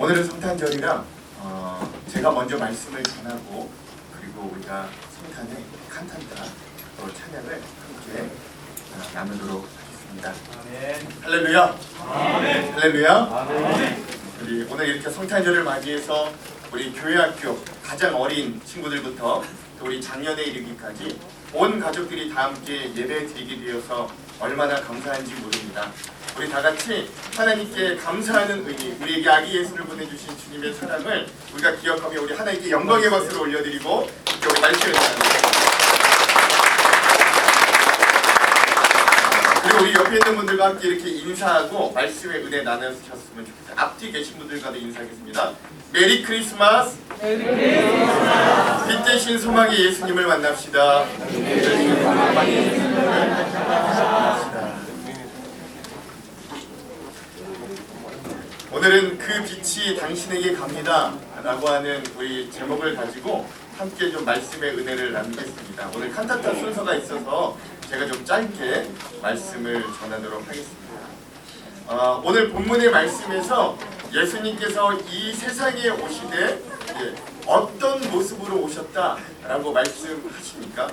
오늘은 성탄절이라 제가 먼저 말씀을 전하고 그리고 우리가 성탄의 칸탄타 또 찬양을 함께 나누도록 하겠습니다. 아멘. 할렐루야. 아멘. 할렐루야. 아멘. 우리 오늘 이렇게 성탄절을 맞이해서 우리 교회학교 가장 어린 친구들부터 또 우리 작년에 이르기까지 온 가족들이 다 함께 예배 드리게 되어서 얼마나 감사한지 모릅니다. 우리 다 같이 하나님께 감사하는 의미, 우리에게 아기 예수를 보내주신 주님의 사랑을 우리가 기억하며 우리 하나님께 영광의 박수를 올려드리고 이렇게 우리 말씀을 나누겠습니다. 그리고 우리 옆에 있는 분들과 함께 이렇게 인사하고 말씀의 은혜 나누셨으면 좋겠다. 앞뒤 계신 분들과도 인사하겠습니다. 메리 크리스마스. 빛 대신 소망의 예수님을 만납시다. 오늘은 그 빛이 당신에게 갑니다 라고 하는 우리 제목을 가지고 함께 좀 말씀의 은혜를 나누겠습니다. 오늘 칸타타 순서가 있어서 제가 좀 짧게 말씀을 전하도록 하겠습니다. 오늘 본문의 말씀에서 예수님께서 이 세상에 오시되 어떤 모습으로 오셨다라고 말씀하십니까?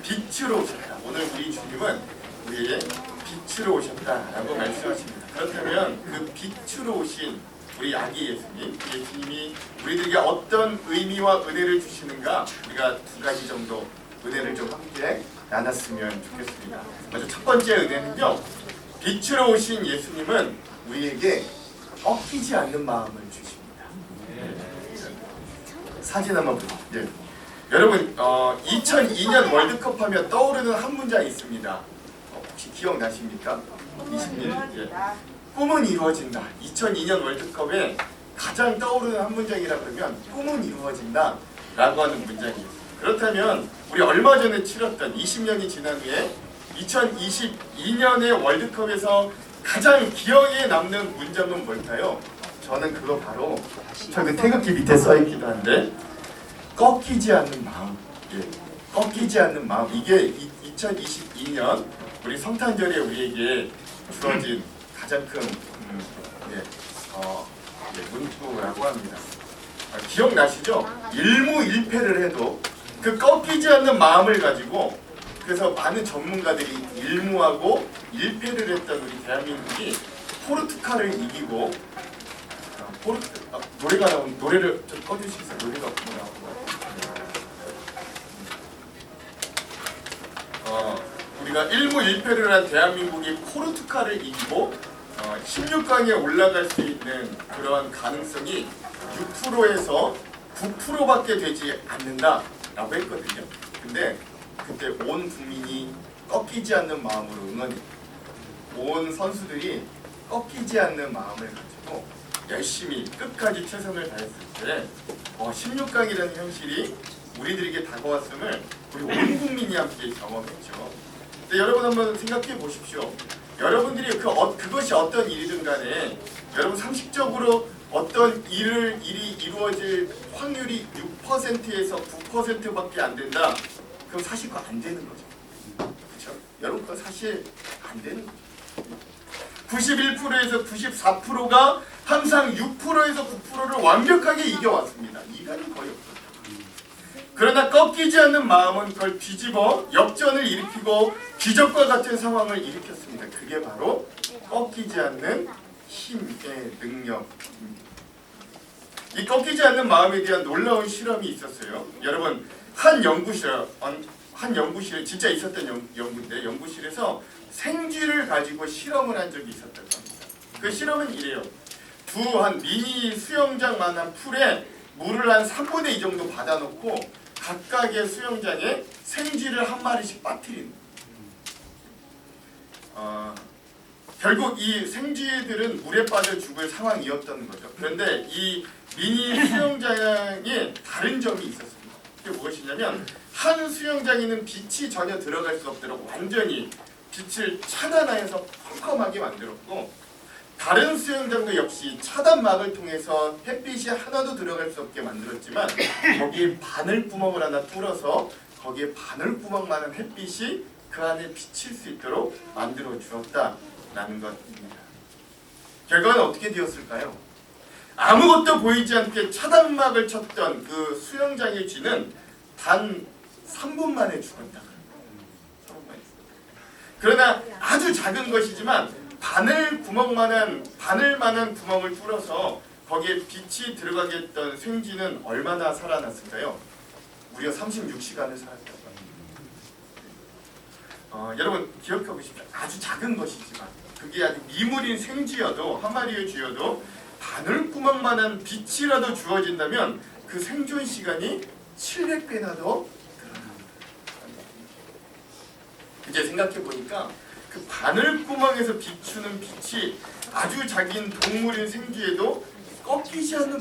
빛으로 오셨다. 오늘 우리 주님은 우리의 빛으로 오셨다라고 말씀하십니다. 그렇다면 그 빛으로 오신 우리 아기 예수님이 우리들에게 어떤 의미와 은혜를 주시는가 우리가 두 가지 정도 은혜를 좀 함께 나눴으면 좋겠습니다. 먼저 첫 번째 은혜는요, 빛으로 오신 예수님은 우리에게 꺾이지 않는 마음을 주십니다. 사진 한번 보세요. 여러분 2002년 월드컵 하면 떠오르는 한 문장이 있습니다. 혹시 기억나십니까? 20년. 꿈은 이루어진다. 2002년 월드컵에 가장 떠오르는 한 문장이라 그러면 꿈은 이루어진다 라고 하는 문장이에요. 그렇다면 우리 얼마 전에 치렀던 20년이 지난 후에 2022년의 월드컵에서 가장 기억에 남는 문장은 뭘까요? 저는 그거 바로 저기 태극기 밑에 써있기도 한데 꺾이지 않는 마음. 꺾이지 않는 마음. 이게 2022년 우리 성탄절에 우리에게 주어진 가장 큰 문구라고 합니다. 기억나시죠? 일무일패를 해도 그 꺾이지 않는 마음을 가지고 그래서 많은 전문가들이 일무하고 일패를 했던 우리 대한민국이 포르투갈을 이기고 노래가 나온 노래를 좀 꺼주시겠어요? 노래가 우리가 1무1패를 한 대한민국이 포르투갈을 이기고 16강에 올라갈 수 있는 그러한 가능성이 6%에서 9%밖에 되지 않는다라고 했거든요. 근데 그때 온 국민이 꺾이지 않는 마음으로 응원했고 온 선수들이 꺾이지 않는 마음을 가지고 열심히 끝까지 최선을 다했을 때 16강이라는 현실이 우리들에게 다가왔음을 우리 온 국민이 함께 경험했죠. 여러분 한번 생각해 보십시오. 여러분들이 그것이 어떤 일이든 간에 여러분 상식적으로 어떤 일이 이루어질 확률이 6%에서 9%밖에 안 된다. 그럼 사실 그거 안 되는 거죠. 그렇죠? 여러분 그거 사실 안 되는 거죠. 91%에서 94%가 항상 6%에서 9%를 완벽하게 이겨왔습니다. 이간이 거의 없어요. 그러나 꺾이지 않는 마음은 그걸 뒤집어 역전을 일으키고 기적과 같은 상황을 일으켰습니다. 그게 바로 꺾이지 않는 힘의 능력입니다. 이 꺾이지 않는 마음에 대한 놀라운 실험이 있었어요. 여러분 한 연구실에 진짜 있었던 연구인데 연구실에서 생쥐를 가지고 실험을 한 적이 있었다고 합니다. 그 실험은 이래요. 한 미니 수영장만한 풀에 물을 한 3분의 2 정도 받아놓고 각각의 수영장에 생쥐를 한 마리씩 빠뜨리는 결국 이 생쥐들은 물에 빠져 죽을 상황이었던 거죠. 그런데 이 미니 수영장에 다른 점이 있었습니다. 그게 무엇이냐면 한 수영장에는 빛이 전혀 들어갈 수 없도록 완전히 빛을 차단해서 컴컴하게 만들었고 다른 수영장도 역시 차단막을 통해서 햇빛이 하나도 들어갈 수 없게 만들었지만 거기에 바늘구멍을 하나 뚫어서 거기에 바늘구멍만한 햇빛이 그 안에 비칠 수 있도록 만들어 주었다라는 것입니다. 결과는 어떻게 되었을까요? 아무것도 보이지 않게 차단막을 쳤던 그 수영장의 쥐는 단 3분 만에 죽었다. 그러나 아주 작은 것이지만 바늘만한 구멍을 뚫어서 거기에 빛이 들어가게 했던 생쥐는 얼마나 살아났을까요? 무려 36시간을 살았다고 합니다. 여러분 기억해 보십시오. 아주 작은 것이지만 그게 아주 미물인 생쥐여도 한 마리의 쥐여도 바늘구멍만한 빛이라도 주어진다면 그 생존 시간이 700배나 더 늘어납니다. 이제 생각해 보니까 그 바늘구멍에서 비추는 빛이 아주 작은 동물인 생쥐에도 꺾이지 않는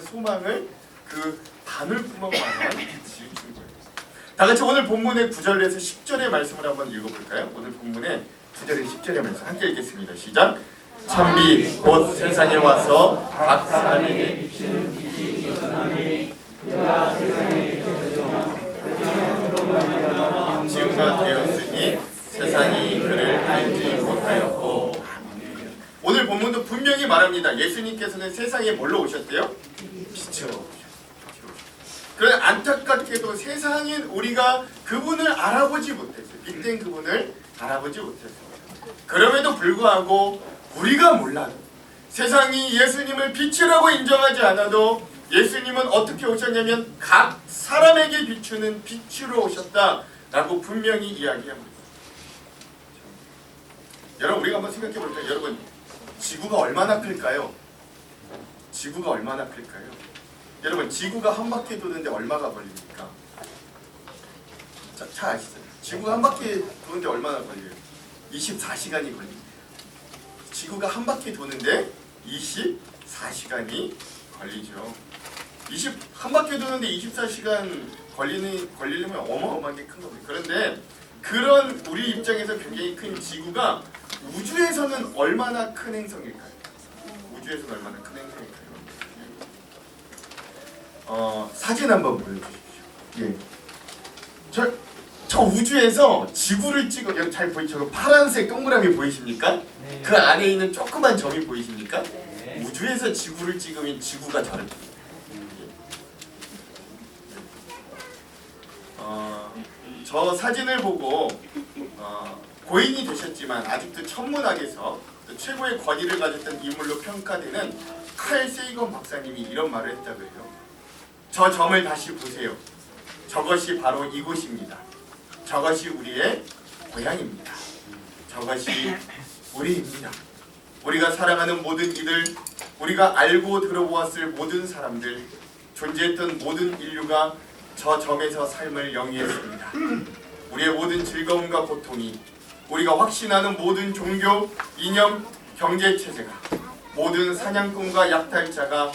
소망을 그 바늘구멍만한 빛이 준 거예요. 다 같이 오늘 본문의 9절에서 10절의 말씀을 한번 읽어볼까요? 오늘 본문의 9절에서 10절의 말씀 함께 읽겠습니다. 시작. 참비 곧 세상에 와서 각 사람에게 비치는 빛이 있었나니 그가 세상에 지음바 되었으니 세상이 그를 알지 못하였고. 오늘 본문도 분명히 말합니다. 예수님께서는 세상에 뭘로 오셨대요? 빛으로. 그런데 안타깝게도 세상인 우리가 그분을 알아보지 못했어요. 빛된 그분을 알아보지 못했어요. 그럼에도 불구하고 우리가 몰라도 세상이 예수님을 빛이라고 인정하지 않아도 예수님은 어떻게 오셨냐면 각 사람에게 비추는 빛으로 오셨다라고 분명히 이야기합니다. 여러분 우리가 한번 생각해 볼까요? 여러분 지구가 얼마나 클까요? 지구가 얼마나 클까요? 여러분 지구가 한 바퀴 도는데 얼마가 걸립니까? 잘 아시죠? 지구가 한 바퀴 도는데 얼마나 걸려요? 24시간이 걸립니다. 지구가 한 바퀴 도는데 24시간이 걸리죠. 한 바퀴 도는데 24시간 걸리려면 어마어마하게 큰 겁니다. 그런데 그런 우리 입장에서 굉장히 큰 지구가 우주에서는 얼마나 큰 행성일까요? 우주에서는 얼마나 큰 행성일까요? 사진 한번 보여주십시오. 예. 저 우주에서 지구를 찍어 여기 잘 보이죠? 파란색 동그라미 보이십니까? 네. 그 안에 있는 조그만 점이 보이십니까? 네. 우주에서 지구를 찍으면 지구가 저렇게. 저 사진을 보고 고인이 되셨지만 아직도 천문학에서 최고의 권위를 가졌던 인물로 평가되는 칼 세이건 박사님이 이런 말을 했다고 해요. 저 점을 다시 보세요. 저것이 바로 이곳입니다. 저것이 우리의 고향입니다. 저것이 우리입니다. 우리가 사랑하는 모든 이들, 우리가 알고 들어보았을 모든 사람들, 존재했던 모든 인류가 저 점에서 삶을 영위했습니다. 우리의 모든 즐거움과 고통이, 우리가 확신하는 모든 종교, 이념, 경제체제가, 모든 사냥꾼과 약탈자가,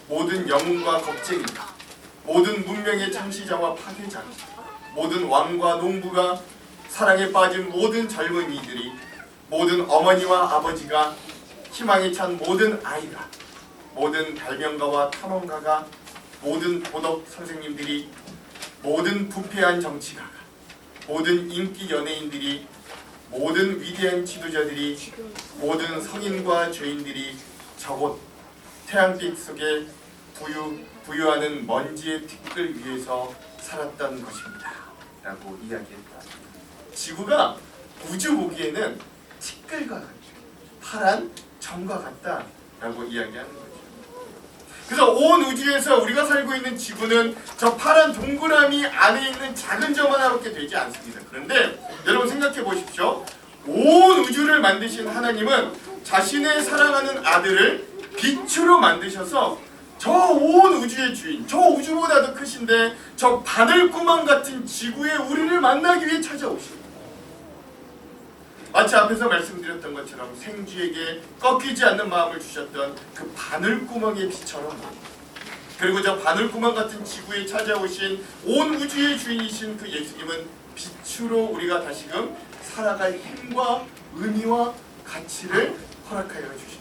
모든 영웅과 겁쟁이가, 모든 문명의 창시자와 파괴자가, 모든 왕과 농부가, 사랑에 빠진 모든 젊은이들이, 모든 어머니와 아버지가, 희망에 찬 모든 아이가, 모든 발명가와 탐험가가, 모든 도덕 선생님들이, 모든 부패한 정치가가, 모든 인기 연예인들이, 모든 위대한 지도자들이, 모든 성인과 죄인들이 저곳 태양빛 속에 부유하는 먼지의 티끌 위에서 살았던 것입니다. 라고 이야기했다. 지구가 우주 보기에는 티끌과 같다. 파란 점과 같다. 라고 이야기하는 거죠. 그래서 온 우주에서 우리가 살고 있는 지구는 저 파란 동그라미 안에 있는 작은 점 하나밖에 되지 않습니다. 그런데 여러분 생각해 보십시오. 온 우주를 만드신 하나님은 자신의 사랑하는 아들을 빛으로 만드셔서 저 온 우주의 주인, 저 우주보다도 크신데 저 바늘구멍 같은 지구에 우리를 만나기 위해 찾아오십니다. 마치 앞에서 말씀드렸던 것처럼 생쥐에게 꺾이지 않는 마음을 주셨던 그 바늘구멍의 빛처럼, 그리고 저 바늘구멍 같은 지구에 찾아오신 온 우주의 주인이신 그 예수님은 빛으로 우리가 다시금 살아갈 힘과 의미와 가치를 허락하여 주십니다.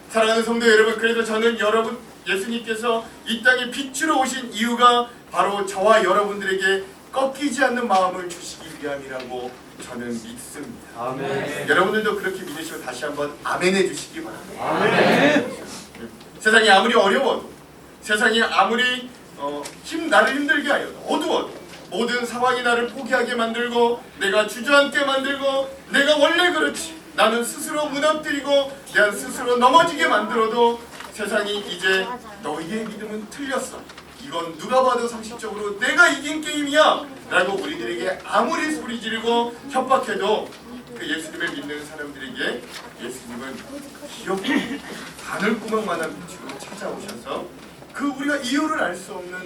사랑하는 성도 여러분, 그래서 저는 여러분 예수님께서 이 땅에 빛으로 오신 이유가 바로 저와 여러분들에게 꺾이지 않는 마음을 주시기 귀함이라고 저는 믿습니다. 아멘. 여러분들도 그렇게 믿으시고 다시 한번 아멘 해주시기 바랍니다. 아멘. 세상이 아무리 어려워도, 세상이 아무리 나를 힘들게 하여도, 어두워도, 모든 상황이 나를 포기하게 만들고 내가 주저앉게 만들고 내가 원래 그렇지, 나는 스스로 무너뜨리고 내가 스스로 넘어지게 만들어도 세상이 이제 너희의 믿음은 틀렸어, 이건 누가 봐도 상식적으로 내가 이긴 게임이야 라고 우리들에게 아무리 소리 지르고 협박해도 그 예수님을 믿는 사람들에게 예수님은 귀엽고 바늘구멍만한 빛으로 찾아오셔서 그 우리가 이유를 알 수 없는,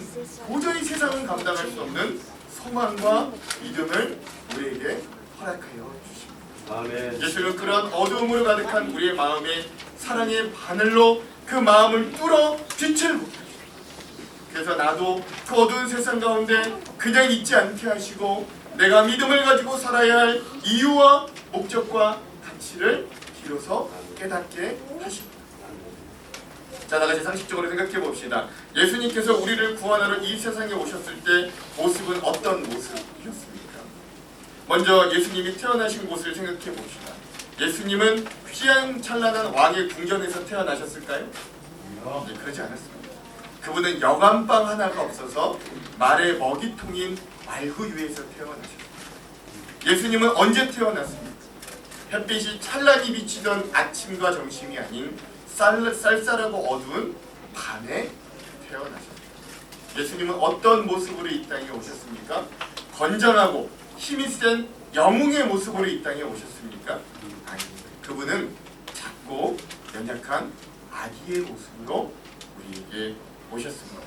도저히 세상은 감당할 수 없는 소망과 믿음을 우리에게 허락하여 주십니다. 아멘. 예수는 그런 어두움으로 가득한 우리의 마음에 사랑의 바늘로 그 마음을 뚫어 빛을 보게 하십니다. 그래서 나도 그 어두운 세상 가운데 그냥 있지 않게 하시고 내가 믿음을 가지고 살아야 할 이유와 목적과 가치를 비로소 깨닫게 하십니다. 자, 다같이 상식적으로 생각해 봅시다. 예수님께서 우리를 구원하러 이 세상에 오셨을 때 모습은 어떤 모습이었습니까? 먼저 예수님이 태어나신 곳을 생각해 봅시다. 예수님은 휘황찬란한 왕의 궁전에서 태어나셨을까요? 네, 그러지 않았습니다. 그분은 여간방 하나가 없어서 말의 먹이통인 말구유에서 태어나셨습니다. 예수님은 언제 태어났습니까? 햇빛이 찬란히 비치던 아침과 점심이 아닌 쌀쌀하고 어두운 밤에 태어나셨습니다. 예수님은 어떤 모습으로 이 땅에 오셨습니까? 건장하고 힘이 센 영웅의 모습으로 이 땅에 오셨습니까? 아닙니다. 그분은 작고 연약한 아기의 모습으로 우리에게 오셨습니다.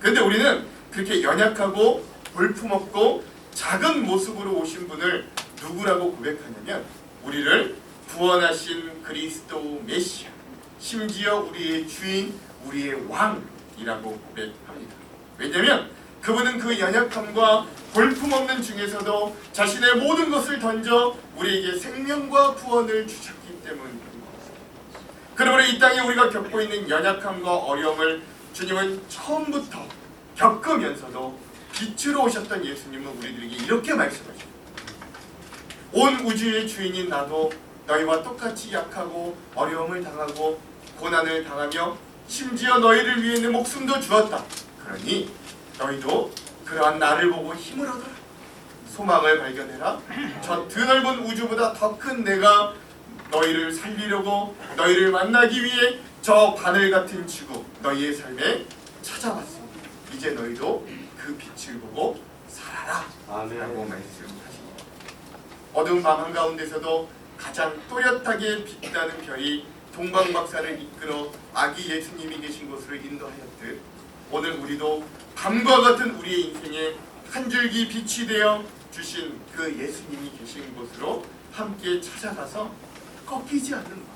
그런데 우리는 그렇게 연약하고 볼품없고 작은 모습으로 오신 분을 누구라고 고백하냐면 우리를 구원하신 그리스도 메시아, 심지어 우리의 주인, 우리의 왕이라고 고백합니다. 왜냐하면 그분은 그 연약함과 볼품없는 중에서도 자신의 모든 것을 던져 우리에게 생명과 구원을 주셨기 때문입니다. 그러므로 이 땅에 우리가 겪고 있는 연약함과 어려움을 주님은 처음부터 겪으면서도 빛으로 오셨던 예수님은 우리들에게 이렇게 말씀하십니다. 온 우주의 주인인 나도 너희와 똑같이 약하고 어려움을 당하고 고난을 당하며 심지어 너희를 위해 내 목숨도 주었다. 그러니 너희도 그러한 나를 보고 힘을 얻어라. 소망을 발견해라. 저 드넓은 우주보다 더 큰 내가 너희를 살리려고 너희를 만나기 위해 저 바늘 같은 지구 너희의 삶에 찾아왔습니다. 이제 너희도 그 빛을 보고 살아라. 아멘. 라고 말씀하십니다. 어두운 밤 한가운데서도 가장 또렷하게 빛나는 별이 동방박사를 이끌어 아기 예수님이 계신 곳으로 인도하였듯 오늘 우리도 밤과 같은 우리의 인생에 한 줄기 빛이 되어 주신 그 예수님이 계신 곳으로 함께 찾아가서 꺾이지 않는 마음,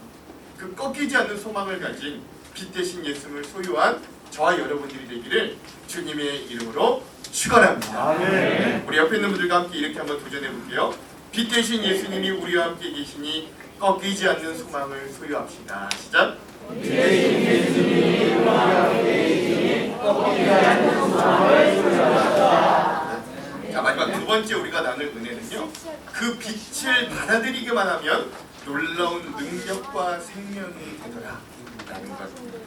그 꺾이지 않는 소망을 가진 빛 대신 예수님을 소유한 저와 여러분들이 되기를 주님의 이름으로 축원합니다. 아멘. 우리 옆에 있는 분들과 함께 이렇게 한번 도전해 볼게요. 빛 대신 예수님이 우리와 함께 계시니 꺾이지 않는 소망을 소유합시다. 시작. 빛 대신 예수님이 우리와 함께 계시니 꺾이지 않는 소망을 소유합시다. 자, 마지막 두 번째 우리가 나눌 은혜는요, 그 빛을 받아들이기만 하면 놀라운 능력과 생명이 되더라 라는 것입니다.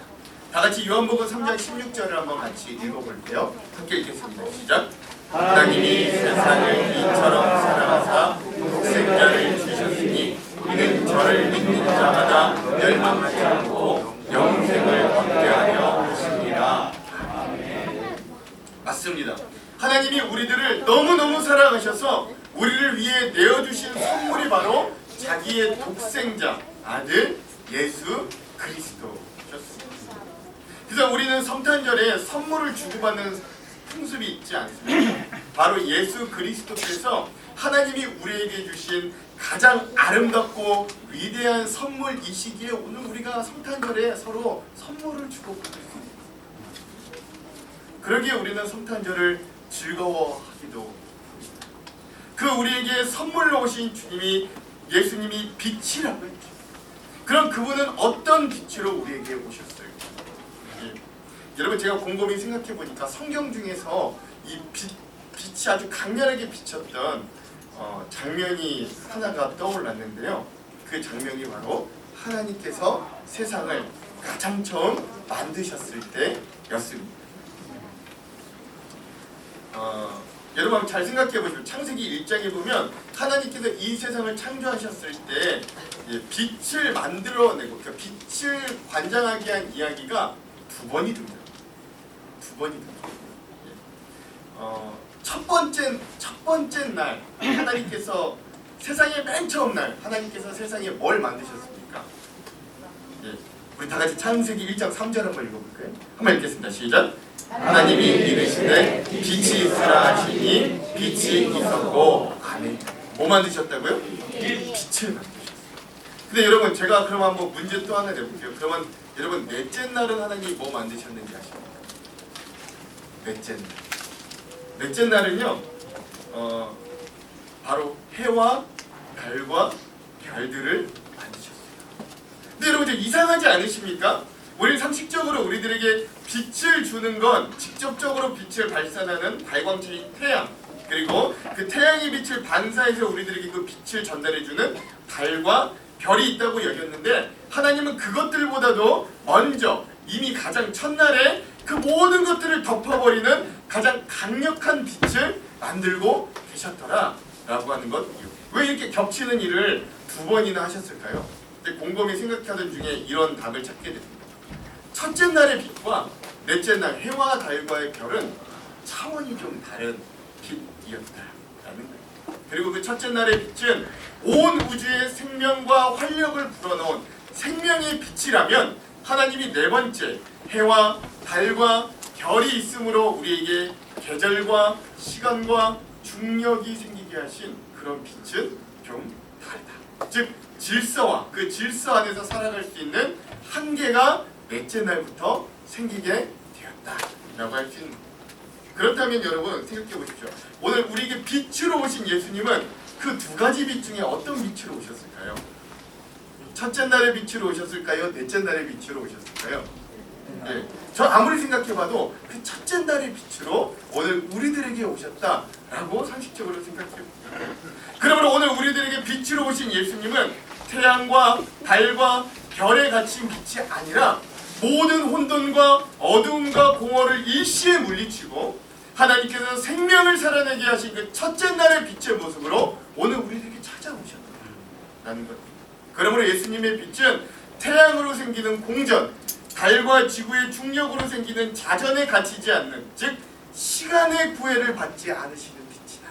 다 같이 요한복음 3장 16절을 한번 같이 읽어볼게요. 함께 읽겠습니다. 시작. 하나님이 세상을 이처럼 사랑하사 독생자를 주셨으니 이는 저를 믿는 자마다 멸망하지 않고 영생을 얻게 하려 하십니다. 맞습니다. 하나님이 우리들을 너무너무 사랑하셔서 우리를 위해 내어주신 선물이 바로 자기의 독생자 아들 예수 그리스도셨습니다. 그래서 우리는 성탄절에 선물을 주고받는 풍습이 있지 않습니까? 바로 예수 그리스도께서 하나님이 우리에게 주신 가장 아름답고 위대한 선물이시기에 오늘 우리가 성탄절에 서로 선물을 주고받을 수 있습니다. 그러기에 우리는 성탄절을 즐거워하기도 합니다. 그 우리에게 선물로 오신 주님이 예수님이 빛이라고 했죠. 그럼 그분은 어떤 빛으로 우리에게 오셨어요? 여러분, 제가 곰곰이 생각해 보니까 성경 중에서 이 빛이 아주 강렬하게 비쳤던 장면이 하나가 떠올랐는데요. 그 장면이 바로 하나님께서 세상을 가장 처음 만드셨을 때였습니다. 여러분 잘 생각해 보시면 창세기 1장에 보면 하나님께서 이 세상을 창조하셨을 때 빛을 만들어내고 그 빛을 관장하게 한 이야기가 두 번이 등장합니다. 두 번이 등장합니다. 첫 번째 날 하나님께서 세상의 맨 처음 날 하나님께서 세상에 뭘 만드셨습니까? 우리 다 같이 창세기 1장 3절 한번 읽어볼까요? 한번 읽겠습니다. 시작. 하나님이 이르시되 빛이 있으라 하시니 빛이 있었고 아멘. 뭐 만드셨다고요? 빛을 만드셨어요. 근데 여러분 제가 그럼 한번 문제 또 하나 내볼게요. 그러면 여러분 넷째 날은 하나님이 뭐 만드셨는지 아십니까? 넷째 날. 넷째 날은요 바로 해와 달과 별들을 만드셨어요. 근데 여러분 좀 이상하지 않으십니까? 우리 상식적으로 우리들에게 빛을 주는 건 직접적으로 빛을 발산하는 발광체인 태양, 그리고 그 태양의 빛을 반사해서 우리들에게 그 빛을 전달해주는 달과 별이 있다고 여겼는데 하나님은 그것들보다도 먼저 이미 가장 첫날에 그 모든 것들을 덮어버리는 가장 강력한 빛을 만들고 계셨더라 라고 하는 것. 왜 이렇게 겹치는 일을 두 번이나 하셨을까요? 곰곰이 생각하던 중에 이런 답을 찾게 됩니다. 첫째 날의 빛과 넷째 날 해와 달과의 별은 차원이 좀 다른 빛이었다라는 거예요. 그리고 그 첫째 날의 빛은 온 우주의 생명과 활력을 불어넣은 생명의 빛이라면 하나님이 네 번째 해와 달과 별이 있으므로 우리에게 계절과 시간과 중력이 생기게 하신 그런 빛은 좀 다르다. 즉 질서와 그 질서 안에서 살아갈 수 있는 한계가 넷째 날부터 생기게 되었다라고 할 수 있는 겁니다. 그렇다면 여러분 생각해 보십시오. 오늘 우리에게 빛으로 오신 예수님은 그 두 가지 빛 중에 어떤 빛으로 오셨을까요? 첫째 날의 빛으로 오셨을까요? 넷째 날의 빛으로 오셨을까요? 네. 저 아무리 생각해봐도 그 첫째 날의 빛으로 오늘 우리들에게 오셨다라고 상식적으로 생각해봅니다. 그러므로 오늘 우리들에게 빛으로 오신 예수님은 태양과 달과 별에 갇힌 빛이 아니라 모든 혼돈과 어두움과 공허를 일시에 물리치고 하나님께서 생명을 살아내게 하신 그 첫째 날의 빛의 모습으로 오늘 우리들에게 찾아오셨다는 것. 그러므로 예수님의 빛은 태양으로 생기는 공전, 달과 지구의 중력으로 생기는 자전에 갇히지 않는, 즉 시간의 구애를 받지 않으시는 빛이다.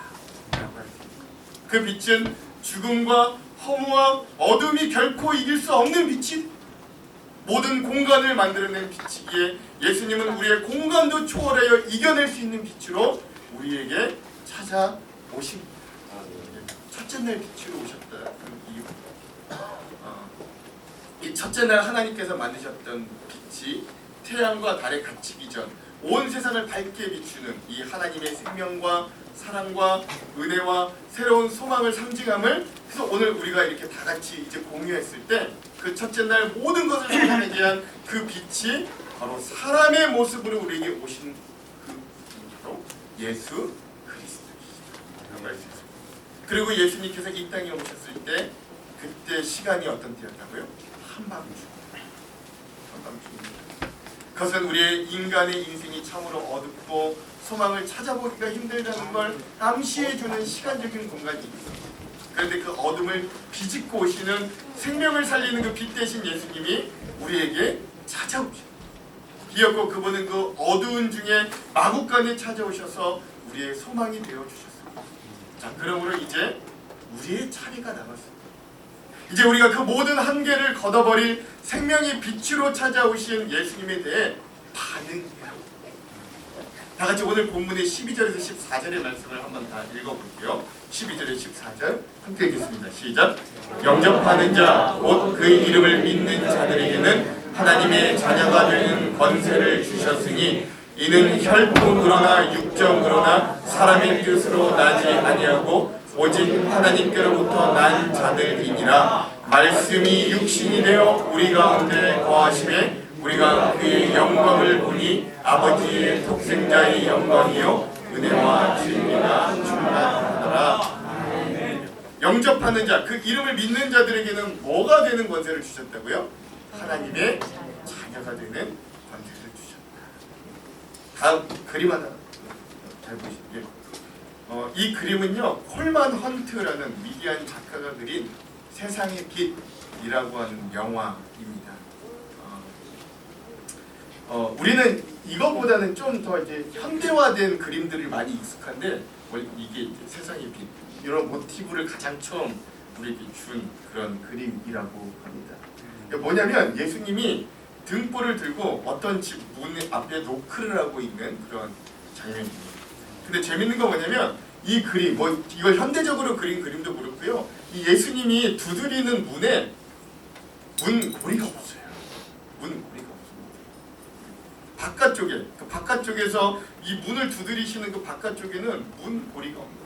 그 빛은 죽음과 허무와 어둠이 결코 이길 수 없는 빛이 모든 공간을 만들어낸 빛이기에 예수님은 우리의 공간도 초월하여 이겨낼 수 있는 빛으로 우리에게 찾아오십니다. 첫째 날 빛으로 오셨다는 이유. 이 첫째 날 하나님께서 만드셨던 빛이 태양과 달에 갇히기 전 온 세상을 밝게 비추는 이 하나님의 생명과 사랑과 은혜와 새로운 소망을 상징함을 그래서 오늘 우리가 이렇게 다 같이 이제 공유했을 때 그 첫째 날 모든 것을 살아내게 한 그 빛이 바로 사람의 모습으로 우리에게 오신 그 바로 예수 그리스도이시다. 그리고 예수님께서 이 땅에 오셨을 때 그때 시간이 어떤 때였다고요? 한밤중. 그것은 우리의 인간의 인생이 참으로 어둡고 소망을 찾아보기가 힘들다는 걸 암시해주는 시간적인 공간이 있습니다. 그런데 그 어둠을 비집고 오시는 생명을 살리는 그 빛 대신 예수님이 우리에게 찾아오셨습니다. 비었고 그분은 그 어두운 중에 마구간에 찾아오셔서 우리의 소망이 되어주셨습니다. 자, 그러므로 이제 우리의 차례가 남았습니다. 이제 우리가 그 모든 한계를 걷어버릴 생명의 빛으로 찾아오신 예수님에 대해 반응해라. 다 같이 오늘 본문의 12절에서 14절의 말씀을 한번 다 읽어볼게요. 12절에 14절 함께 읽겠습니다. 시작. 영접하는 자, 곧 그 이름을 믿는 자들에게는 하나님의 자녀가 되는 권세를 주셨으니 이는 혈통으로나 육정으로나 사람의 뜻으로 나지 아니하고 오직 하나님께로부터 난 자들이니라. 말씀이 육신이 되어 우리 가운데 거하심에 우리가 그의 영광을 보니 아버지의 독생자의 영광이요 은혜와 진리가 충만하더라. 영접하는 자, 그 이름을 믿는 자들에게는 뭐가 되는 권세를 주셨다고요? 하나님의 자녀가 되는 권세를 주셨다. 다음 그림 하나 잘 보시게. 이 그림은요 콜만 헌트라는 미디안 작가가 그린 세상의 빛이라고 하는 영화입니다. 우리는 이거보다는 좀 더 이제 현대화된 그림들이 많이 익숙한데 이게 이제 세상의 빛 이런 모티브를 가장 처음 우리에게 준 그런 그림이라고 합니다. 그러니까 뭐냐면 예수님이 등불을 들고 어떤 집 문 앞에 노크를 하고 있는 그런 장면입니다. 근데 재밌는 건 뭐냐면 이 그림, 이걸 현대적으로 그린 그림도 그렇고요. 이 예수님이 두드리는 문에 문고리가 없어요. 문고리가 없습니다. 바깥쪽에, 그 바깥쪽에서 이 문을 두드리시는 그 바깥쪽에는 문고리가 없는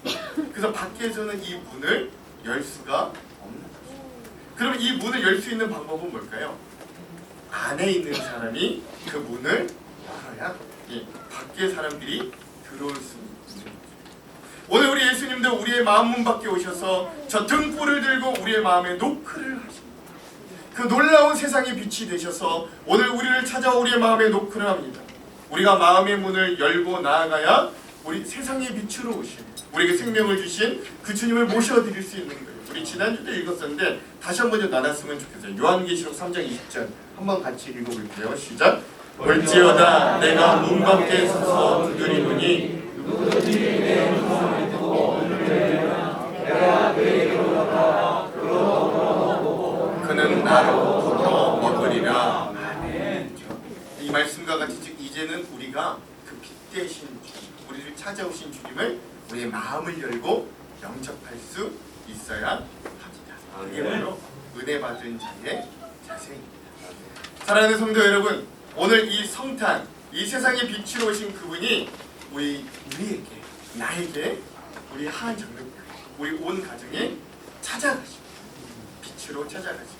거예요. 그래서 밖에서는 이 문을 열 수가 없는 거죠. 그럼 이 문을 열 수 있는 방법은 뭘까요? 안에 있는 사람이 그 문을 열어야 밖에 사람들이 들어올 수 있는 거죠. 오늘 우리 예수님도 우리의 마음 문 밖에 오셔서 저 등불을 들고 우리의 마음에 노크를 하십니다. 그 놀라운 세상의 빛이 되셔서 오늘 우리를 찾아 우리의 마음에 노크를 합니다. 우리가 마음의 문을 열고 나아가야 우리 세상의 빛으로 오신 우리에게 생명을 주신 그 주님을 모셔드릴 수 있는 거예요. 우리 지난주도 읽었었는데 다시 한번 좀 나눴으면 좋겠어요. 요한계시록 3장 20절 한번 같이 읽어볼게요. 시작. 볼지어다 내가 문 밖에 서서 두드리노니 누구든지 내 음성을 듣고 문을 열면 내가 그에게로 나가 그로 그는 나로 얻어 먹으리라. 이 말씀과 같이 즉 이제는 우리가 그 빛 대신 주님, 우리를 찾아오신 주님을 우리의 마음을 열고 영접할 수 있어야 합니다. 이게 바로 은혜 받은 자의 자세입니다. 사랑하는 성도 여러분, 오늘 이 성탄, 이 세상의 빛으로 오신 그분이 우리에게, 나에게, 우리 한 장로교회, 우리 온 가정에 찾아가십니다. 빛으로 찾아가십니다.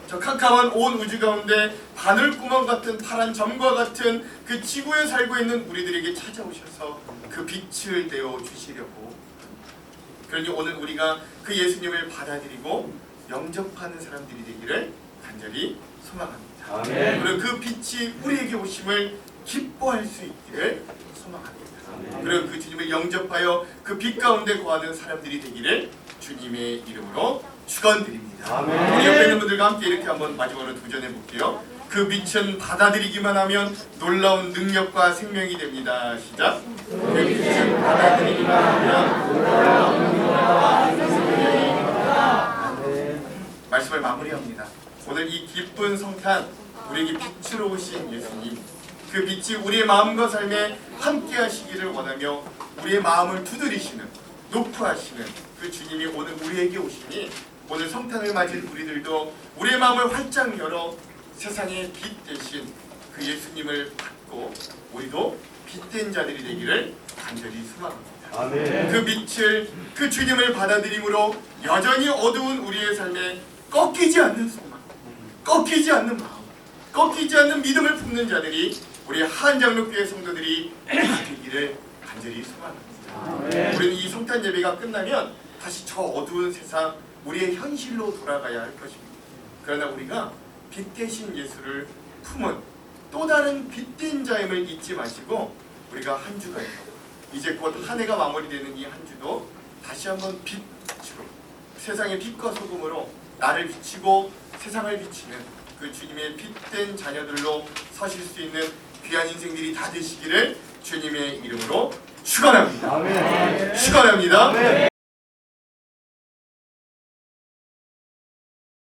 저 캄캄한 온 우주 가운데 바늘구멍 같은 파란 점과 같은 그 지구에 살고 있는 우리들에게 찾아오셔서 그 빛을 내어 주시려고. 그러니 오늘 우리가 그 예수님을 받아들이고 영접하는 사람들이 되기를 간절히 소망합니다. 아멘. 그리고 그 빛이 우리에게 오심을 기뻐할 수 있기를 소망합니다. 아멘. 그리고 그 주님을 영접하여 그 빛 가운데 거하는 사람들이 되기를 주님의 이름으로 축원드립니다. 아멘. 우리 옆에 있는 분들과 함께 이렇게 한번 마지막으로 도전해 볼게요. 그 빛은 받아들이기만 하면 놀라운 능력과 생명이 됩니다. 시작. 그 빛은 받아들이기만 하면 놀라운 능력과 생명이 됩니다. 말씀을 마무리합니다. 오늘 이 기쁜 성탄, 우리에게 빛으로 오신 예수님, 그 빛이 우리의 마음과 삶에 함께 하시기를 원하며 우리의 마음을 두드리시는, 높아하시는 그 주님이 오늘 우리에게 오시니 오늘 성탄을 맞은 우리들도 우리의 마음을 활짝 열어 세상의 빛 대신 그 예수님을 받고 우리도 빛된 자들이 되기를 간절히 소망합니다. 아멘. 그 빛을, 그 주님을 받아들임으로 여전히 어두운 우리의 삶에 꺾이지 않는 소망, 꺾이지 않는 마음, 꺾이지 않는 믿음을 품는 자들이 우리 한장로교회 성도들이 되기를 간절히 소망합니다. 우리는 이 성탄 예배가 끝나면 다시 저 어두운 세상 우리의 현실로 돌아가야 할 것입니다. 그러나 우리가 빛 대신 예수를 품은 또 다른 빛된 자임을 잊지 마시고 우리가 한 주가 이제 곧 한 해가 마무리되는 이 한 주도 다시 한번 빛으로 세상의 빛과 소금으로 나를 비치고 세상을 비치는 그 주님의 빛된 자녀들로 서실 수 있는 귀한 인생들이 다 되시기를 주님의 이름으로 축원합니다. 축원합니다.